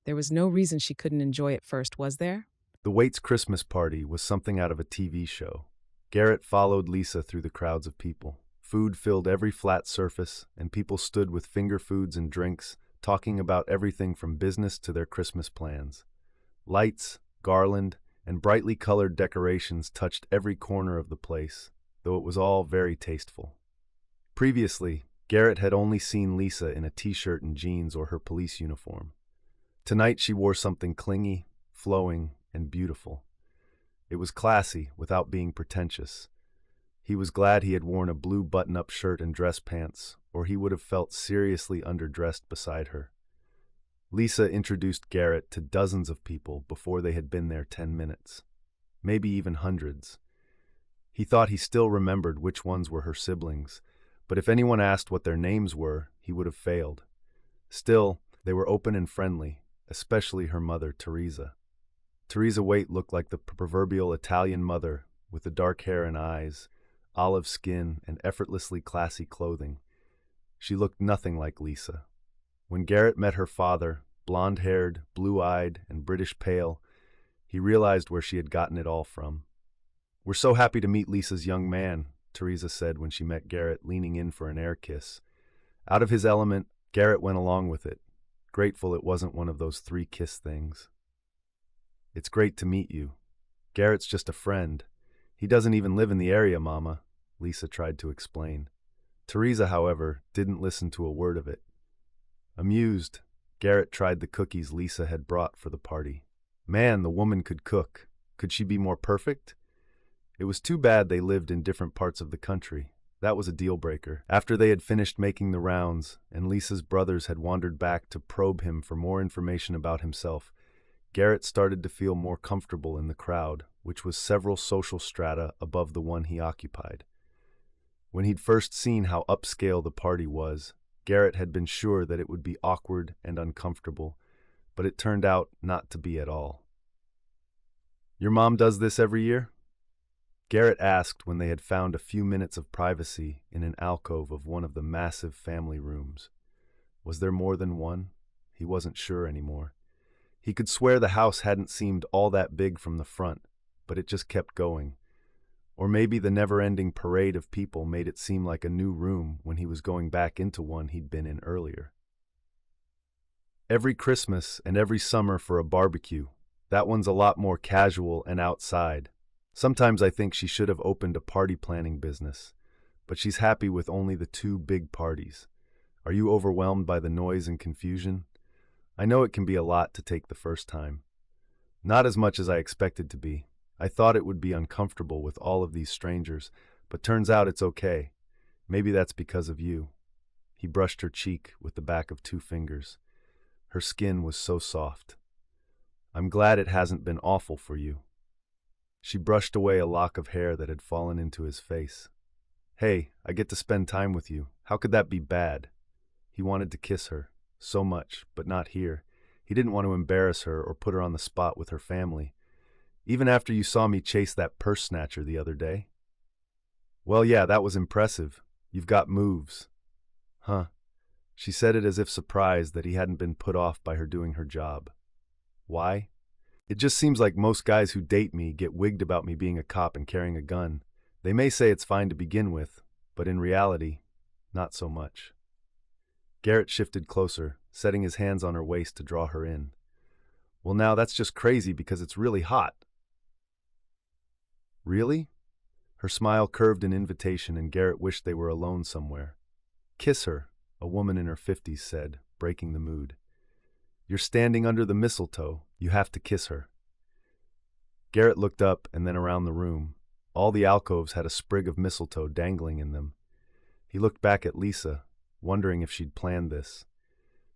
There was no reason she couldn't enjoy it first, was there? The Waits' Christmas party was something out of a TV show. Garret followed Lisa through the crowds of people. Food filled every flat surface, and people stood with finger foods and drinks, talking about everything from business to their Christmas plans. Lights, garland, and brightly colored decorations touched every corner of the place, though it was all very tasteful. Previously, Garret had only seen Lisa in a t-shirt and jeans or her police uniform. Tonight she wore something clingy, flowing, and beautiful. It was classy without being pretentious. He was glad he had worn a blue button-up shirt and dress pants, or he would have felt seriously underdressed beside her. Lisa introduced Garret to dozens of people before they had been there 10 minutes, maybe even hundreds. He thought he still remembered which ones were her siblings, but if anyone asked what their names were, he would have failed. Still, they were open and friendly, especially her mother, Teresa. Teresa Waite looked like the proverbial Italian mother, with the dark hair and eyes, olive skin, and effortlessly classy clothing. She looked nothing like Lisa. When Garret met her father, blonde-haired, blue-eyed, and British pale, he realized where she had gotten it all from. "We're so happy to meet Lisa's young man," Teresa said when she met Garret leaning in for an air kiss. Out of his element, Garret went along with it, grateful it wasn't one of those three-kiss things. "It's great to meet you. Garrett's just a friend. He doesn't even live in the area, Mama," Lisa tried to explain. Teresa, however, didn't listen to a word of it. Amused, Garret tried the cookies Lisa had brought for the party. Man, the woman could cook. Could she be more perfect? It was too bad they lived in different parts of the country. That was a deal-breaker. After they had finished making the rounds, and Lisa's brothers had wandered back to probe him for more information about himself, Garret started to feel more comfortable in the crowd, which was several social strata above the one he occupied. When he'd first seen how upscale the party was, Garret had been sure that it would be awkward and uncomfortable, but it turned out not to be at all. "Your mom does this every year?" Garret asked when they had found a few minutes of privacy in an alcove of one of the massive family rooms. Was there more than one? He wasn't sure anymore. He could swear the house hadn't seemed all that big from the front, but it just kept going. Or maybe the never-ending parade of people made it seem like a new room when he was going back into one he'd been in earlier. "Every Christmas and every summer for a barbecue. That one's a lot more casual and outside. Sometimes I think she should have opened a party planning business, but she's happy with only the 2 big parties. Are you overwhelmed by the noise and confusion? I know it can be a lot to take the first time." "Not as much as I expected to be. I thought it would be uncomfortable with all of these strangers, but turns out it's okay. Maybe that's because of you." He brushed her cheek with the back of 2 fingers. Her skin was so soft. "I'm glad it hasn't been awful for you." She brushed away a lock of hair that had fallen into his face. "Hey, I get to spend time with you. How could that be bad?" He wanted to kiss her, so much, but not here. He didn't want to embarrass her or put her on the spot with her family. "Even after you saw me chase that purse snatcher the other day?" "Well, yeah, that was impressive. You've got moves." "Huh." She said it as if surprised that he hadn't been put off by her doing her job. "Why?" "It just seems like most guys who date me get wigged about me being a cop and carrying a gun. They may say it's fine to begin with, but in reality, not so much." Garret shifted closer, setting his hands on her waist to draw her in. "Well, now that's just crazy because it's really hot." "Really?" Her smile curved in invitation, and Garret wished they were alone somewhere. "Kiss her," a woman in her 50s said, breaking the mood. "You're standing under the mistletoe. You have to kiss her." Garret looked up and then around the room. All the alcoves had a sprig of mistletoe dangling in them. He looked back at Lisa, wondering if she'd planned this.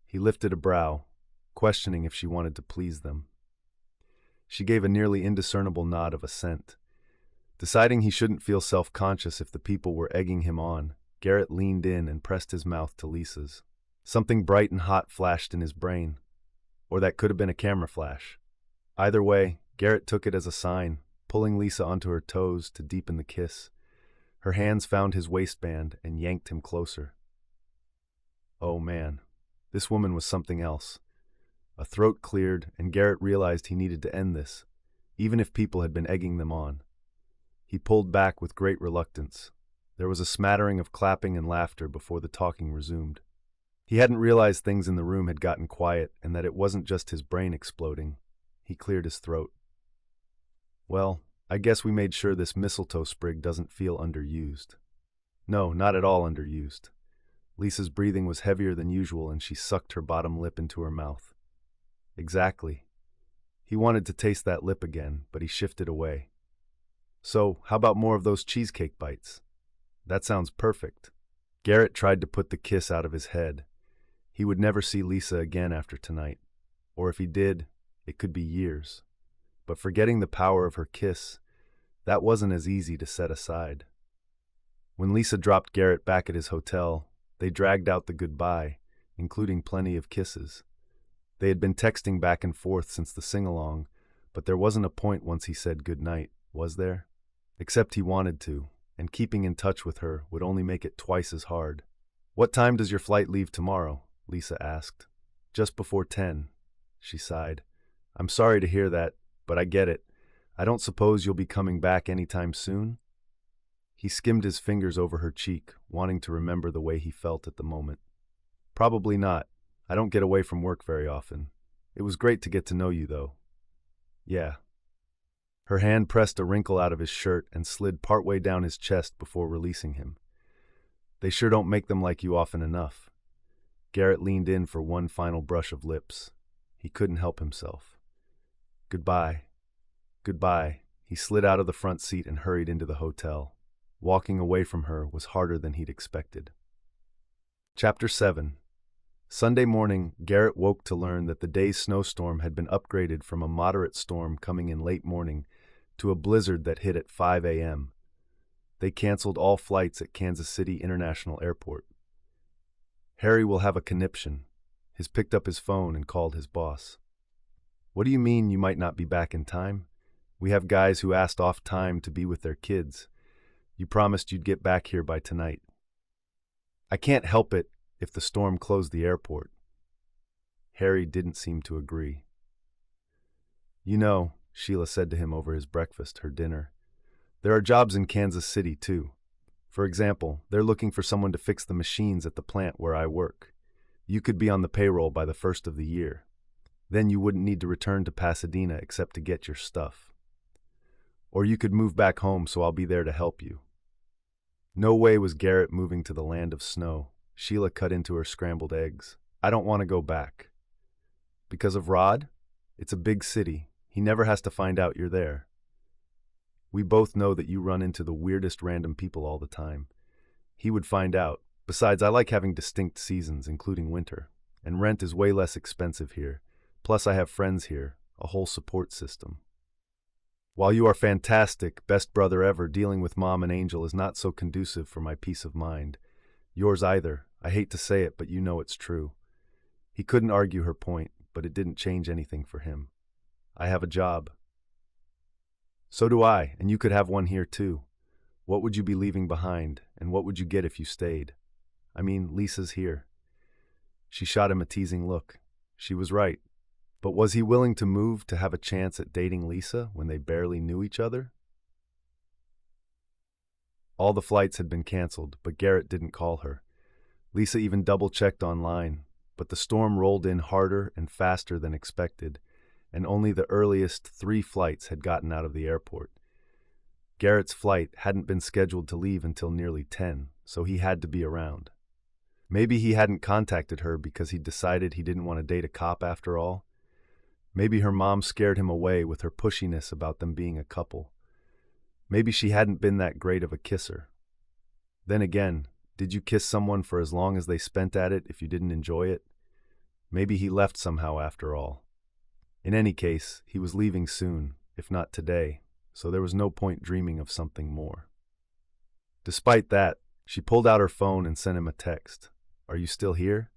He lifted a brow, questioning if she wanted to please them. She gave a nearly indiscernible nod of assent. Deciding he shouldn't feel self-conscious if the people were egging him on, Garret leaned in and pressed his mouth to Lisa's. Something bright and hot flashed in his brain. Or that could have been a camera flash. Either way, Garret took it as a sign, pulling Lisa onto her toes to deepen the kiss. Her hands found his waistband and yanked him closer. Oh man, this woman was something else. A throat cleared, and Garret realized he needed to end this, even if people had been egging them on. He pulled back with great reluctance. There was a smattering of clapping and laughter before the talking resumed. He hadn't realized things in the room had gotten quiet and that it wasn't just his brain exploding. He cleared his throat. "Well, I guess we made sure this mistletoe sprig doesn't feel underused." No, not at all underused. Lisa's breathing was heavier than usual and she sucked her bottom lip into her mouth. Exactly. He wanted to taste that lip again, but he shifted away. "So, how about more of those cheesecake bites?" "That sounds perfect." Garret tried to put the kiss out of his head. He would never see Lisa again after tonight. Or if he did, it could be years. But forgetting the power of her kiss, that wasn't as easy to set aside. When Lisa dropped Garret back at his hotel, they dragged out the goodbye, including plenty of kisses. They had been texting back and forth since the sing-along, but there wasn't a point once he said goodnight, was there? Except he wanted to, and keeping in touch with her would only make it twice as hard. "What time does your flight leave tomorrow?" Lisa asked. "Just before 10, she sighed. "I'm sorry to hear that, but I get it. I don't suppose you'll be coming back anytime soon? He skimmed his fingers over her cheek, wanting to remember the way he felt at the moment. Probably not. I don't get away from work very often. It was great to get to know you, though. Yeah. Her hand pressed a wrinkle out of his shirt and slid partway down his chest before releasing him. They sure don't make them like you often enough. Garret leaned in for one final brush of lips. He couldn't help himself. Goodbye. Goodbye. He slid out of the front seat and hurried into the hotel. Walking away from her was harder than he'd expected. Chapter 7. Sunday morning, Garret woke to learn that the day's snowstorm had been upgraded from a moderate storm coming in late morning to a blizzard that hit at 5 a.m. They canceled all flights at Kansas City International Airport. Harry will have a conniption. He picked up his phone and called his boss. What do you mean you might not be back in time? We have guys who asked off time to be with their kids. You promised you'd get back here by tonight. I can't help it if the storm closed the airport. Harry didn't seem to agree. You know, Sheila said to him over his breakfast, her dinner, there are jobs in Kansas City, too. For example, they're looking for someone to fix the machines at the plant where I work. You could be on the payroll by the first of the year. Then you wouldn't need to return to Pasadena except to get your stuff. Or you could move back home so I'll be there to help you. No way was Garret moving to the land of snow. Sheila cut into her scrambled eggs. I don't want to go back. Because of Rod? It's a big city. He never has to find out you're there. We both know that you run into the weirdest random people all the time. He would find out. Besides, I like having distinct seasons, including winter. And rent is way less expensive here. Plus, I have friends here, a whole support system. While you are fantastic, best brother ever, dealing with Mom and Angel is not so conducive for my peace of mind. Yours either. I hate to say it, but you know it's true. He couldn't argue her point, but it didn't change anything for him. I have a job. So do I, and you could have one here too. What would you be leaving behind, and what would you get if you stayed? I mean, Lisa's here. She shot him a teasing look. She was right. But was he willing to move to have a chance at dating Lisa when they barely knew each other? All the flights had been canceled, but Garret didn't call her. Lisa even double-checked online, but the storm rolled in harder and faster than expected, and only the earliest 3 flights had gotten out of the airport. Garrett's flight hadn't been scheduled to leave until nearly 10, so he had to be around. Maybe he hadn't contacted her because he decided he didn't want to date a cop after all. Maybe her mom scared him away with her pushiness about them being a couple. Maybe she hadn't been that great of a kisser. Then again, did you kiss someone for as long as they spent at it if you didn't enjoy it? Maybe he left somehow after all. In any case, he was leaving soon, if not today, so there was no point dreaming of something more. Despite that, she pulled out her phone and sent him a text. Are you still here?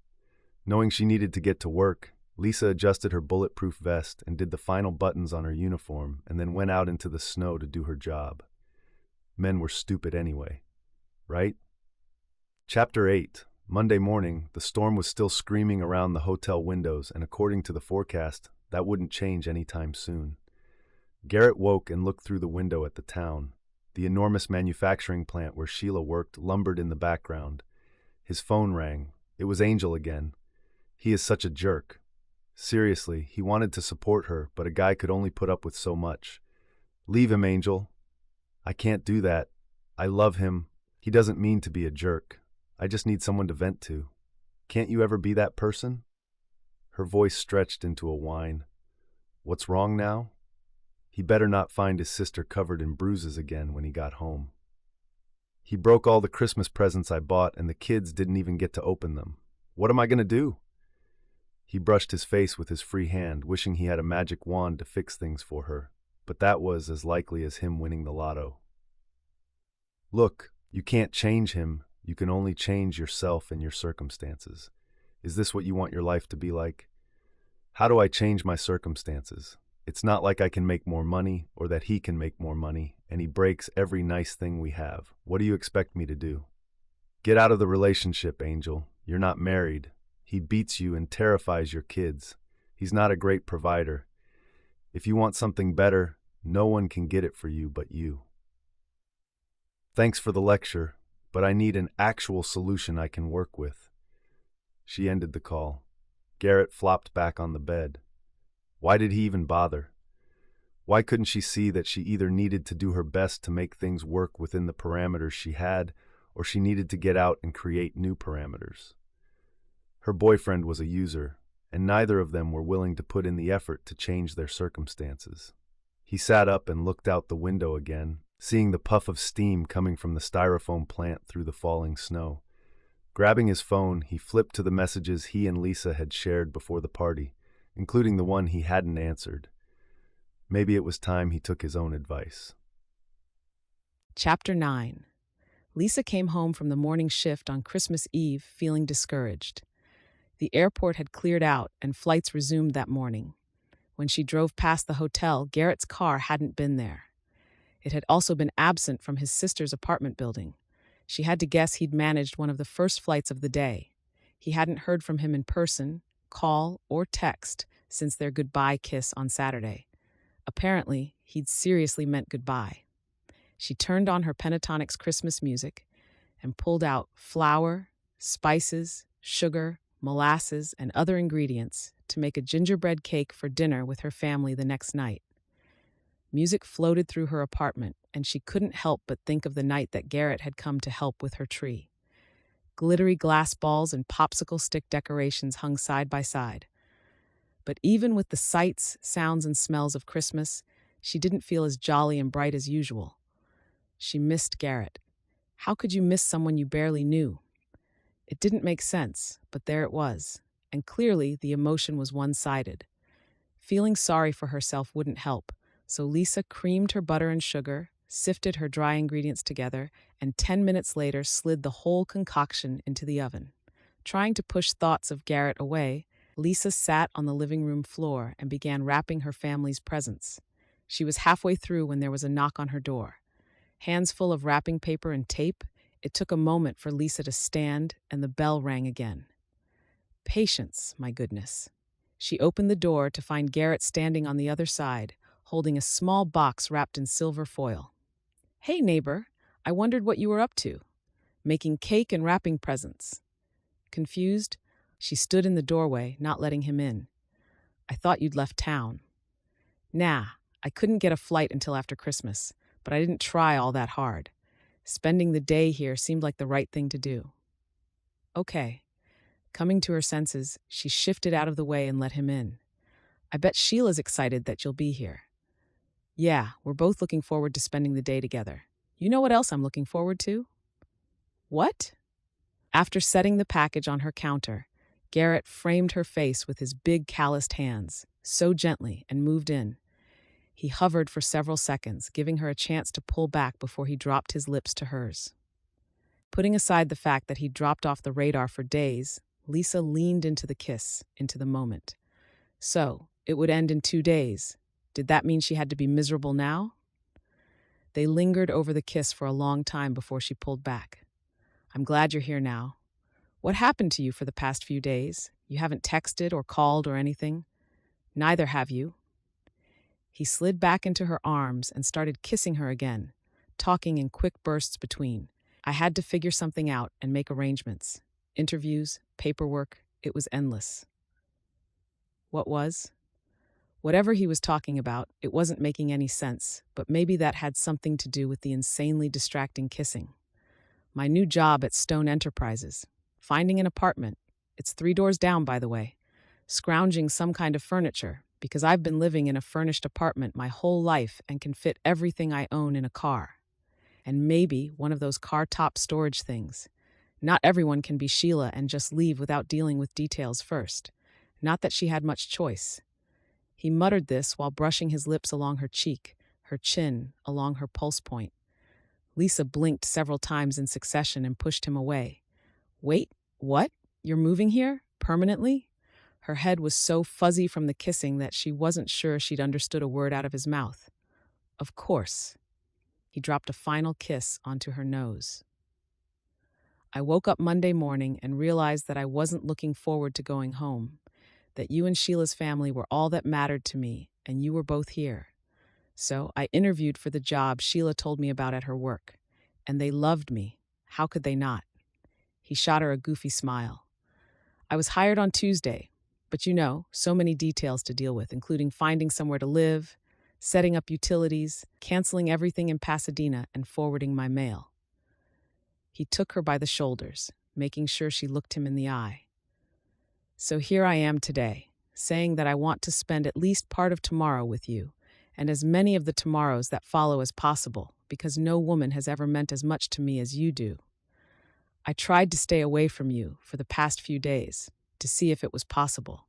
Knowing she needed to get to work, Lisa adjusted her bulletproof vest and did the final buttons on her uniform and then went out into the snow to do her job. Men were stupid anyway, right? Chapter 8. Monday morning, the storm was still screaming around the hotel windows, and according to the forecast, that wouldn't change anytime soon. Garret woke and looked through the window at the town. The enormous manufacturing plant where Sheila worked lumbered in the background. His phone rang. It was Angel again. He is such a jerk. Seriously, he wanted to support her, but a guy could only put up with so much. Leave him, Angel. I can't do that. I love him. He doesn't mean to be a jerk. I just need someone to vent to. Can't you ever be that person? Her voice stretched into a whine. What's wrong now? He better not find his sister covered in bruises again when he got home. He broke all the Christmas presents I bought, and the kids didn't even get to open them. What am I going to do? He brushed his face with his free hand, wishing he had a magic wand to fix things for her, but that was as likely as him winning the lotto. Look, you can't change him. You can only change yourself and your circumstances. Is this what you want your life to be like? How do I change my circumstances? It's not like I can make more money or that he can make more money, and he breaks every nice thing we have. What do you expect me to do? Get out of the relationship, Angel. You're not married. He beats you and terrifies your kids. He's not a great provider. If you want something better, No one can get it for you but you. Thanks for the lecture, but I need an actual solution I can work with. She ended the call. Garret flopped back on the bed. Why did he even bother? Why couldn't she see that she either needed to do her best to make things work within the parameters she had, or she needed to get out and create new parameters? Her boyfriend was a user, and neither of them were willing to put in the effort to change their circumstances. He sat up and looked out the window again, seeing the puff of steam coming from the styrofoam plant through the falling snow. Grabbing his phone, he flipped to the messages he and Lisa had shared before the party, including the one he hadn't answered. Maybe it was time he took his own advice. Chapter 9. Lisa came home from the morning shift on Christmas Eve feeling discouraged. The airport had cleared out and flights resumed that morning. When she drove past the hotel, Garrett's car hadn't been there. It had also been absent from his sister's apartment building. She had to guess he'd managed one of the first flights of the day. He hadn't heard from him in person, call, or text since their goodbye kiss on Saturday. Apparently, he'd seriously meant goodbye. She turned on her Pentatonix Christmas music and pulled out flour, spices, sugar, molasses, and other ingredients to make a gingerbread cake for dinner with her family the next night. Music floated through her apartment, and she couldn't help but think of the night that Garret had come to help with her tree. Glittery glass balls and popsicle stick decorations hung side by side. But even with the sights, sounds, and smells of Christmas, she didn't feel as jolly and bright as usual. She missed Garret. How could you miss someone you barely knew? It didn't make sense, but there it was, and clearly the emotion was one-sided. Feeling sorry for herself wouldn't help, so Lisa creamed her butter and sugar, sifted her dry ingredients together, and 10 minutes later slid the whole concoction into the oven. Trying to push thoughts of Garret away, Lisa sat on the living room floor and began wrapping her family's presents. She was halfway through when there was a knock on her door. Hands full of wrapping paper and tape, it took a moment for Lisa to stand, and the bell rang again. Patience, my goodness. She opened the door to find Garret standing on the other side, holding a small box wrapped in silver foil. "Hey, neighbor, I wondered what you were up to. Making cake and wrapping presents." Confused, she stood in the doorway, not letting him in. "I thought you'd left town." "Nah, I couldn't get a flight until after Christmas, but I didn't try all that hard. Spending the day here seemed like the right thing to do." "Okay." Coming to her senses, she shifted out of the way and let him in. "I bet Sheila's excited that you'll be here." "Yeah, we're both looking forward to spending the day together. You know what else I'm looking forward to?" "What?" After setting the package on her counter, Garret framed her face with his big calloused hands, so gently, and moved in. He hovered for several seconds, giving her a chance to pull back before he dropped his lips to hers. Putting aside the fact that he'd dropped off the radar for days, Lisa leaned into the kiss, into the moment. So, it would end in 2 days. Did that mean she had to be miserable now? They lingered over the kiss for a long time before she pulled back. "I'm glad you're here now. What happened to you for the past few days? You haven't texted or called or anything. Neither have you." He slid back into her arms and started kissing her again, talking in quick bursts between. "I had to figure something out and make arrangements. Interviews, paperwork, it was endless." What was? Whatever he was talking about, it wasn't making any sense, but maybe that had something to do with the insanely distracting kissing. "My new job at Stone Enterprises. Finding an apartment. It's 3 doors down, by the way. Scrounging some kind of furniture, because I've been living in a furnished apartment my whole life and can fit everything I own in a car. And maybe one of those car top storage things. Not everyone can be Sheila and just leave without dealing with details first. Not that she had much choice." He muttered this while brushing his lips along her cheek, her chin, along her pulse point. Lisa blinked several times in succession and pushed him away. "Wait, what? You're moving here? Permanently?" Her head was so fuzzy from the kissing that she wasn't sure she'd understood a word out of his mouth. "Of course." He dropped a final kiss onto her nose. "I woke up Monday morning and realized that I wasn't looking forward to going home, that you and Sheila's family were all that mattered to me, and you were both here. So I interviewed for the job Sheila told me about at her work, and they loved me. How could they not? He shot her a goofy smile. I was hired on Tuesday, but so many details to deal with, including finding somewhere to live, setting up utilities, canceling everything in Pasadena, and forwarding my mail. He took her by the shoulders, making sure she looked him in the eye. So here I am today, saying that I want to spend at least part of tomorrow with you, and as many of the tomorrows that follow as possible, because no woman has ever meant as much to me as you do. I tried to stay away from you for the past few days, to see if it was possible.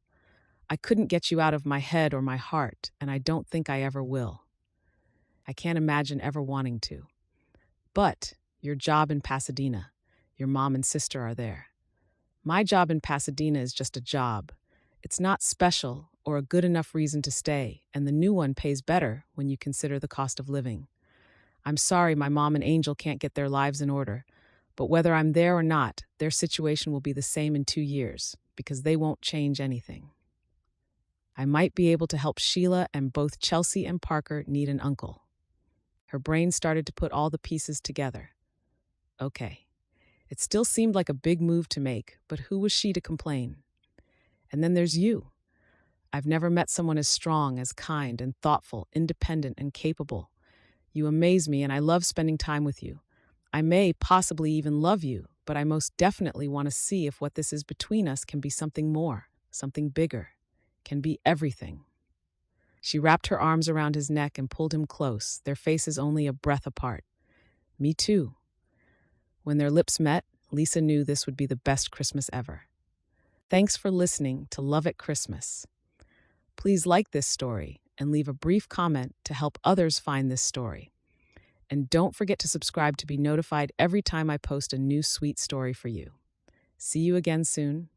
I couldn't get you out of my head or my heart, and I don't think I ever will. I can't imagine ever wanting to. But your job in Pasadena, your mom and sister are there. My job in Pasadena is just a job. It's not special or a good enough reason to stay, and the new one pays better when you consider the cost of living. I'm sorry my mom and Angel can't get their lives in order, but whether I'm there or not, their situation will be the same in 2 years, because they won't change anything. I might be able to help Sheila, and both Chelsea and Parker need an uncle. Her brain started to put all the pieces together. Okay. It still seemed like a big move to make, but who was she to complain? And then there's you. I've never met someone as strong, as kind and thoughtful, independent and capable. You amaze me, and I love spending time with you. I may possibly even love you, but I most definitely want to see if what this is between us can be something more, something bigger, can be everything. She wrapped her arms around his neck and pulled him close, their faces only a breath apart. Me too. When their lips met, Lisa knew this would be the best Christmas ever. Thanks for listening to Love at Christmas. Please like this story and leave a brief comment to help others find this story. And don't forget to subscribe to be notified every time I post a new sweet story for you. See you again soon.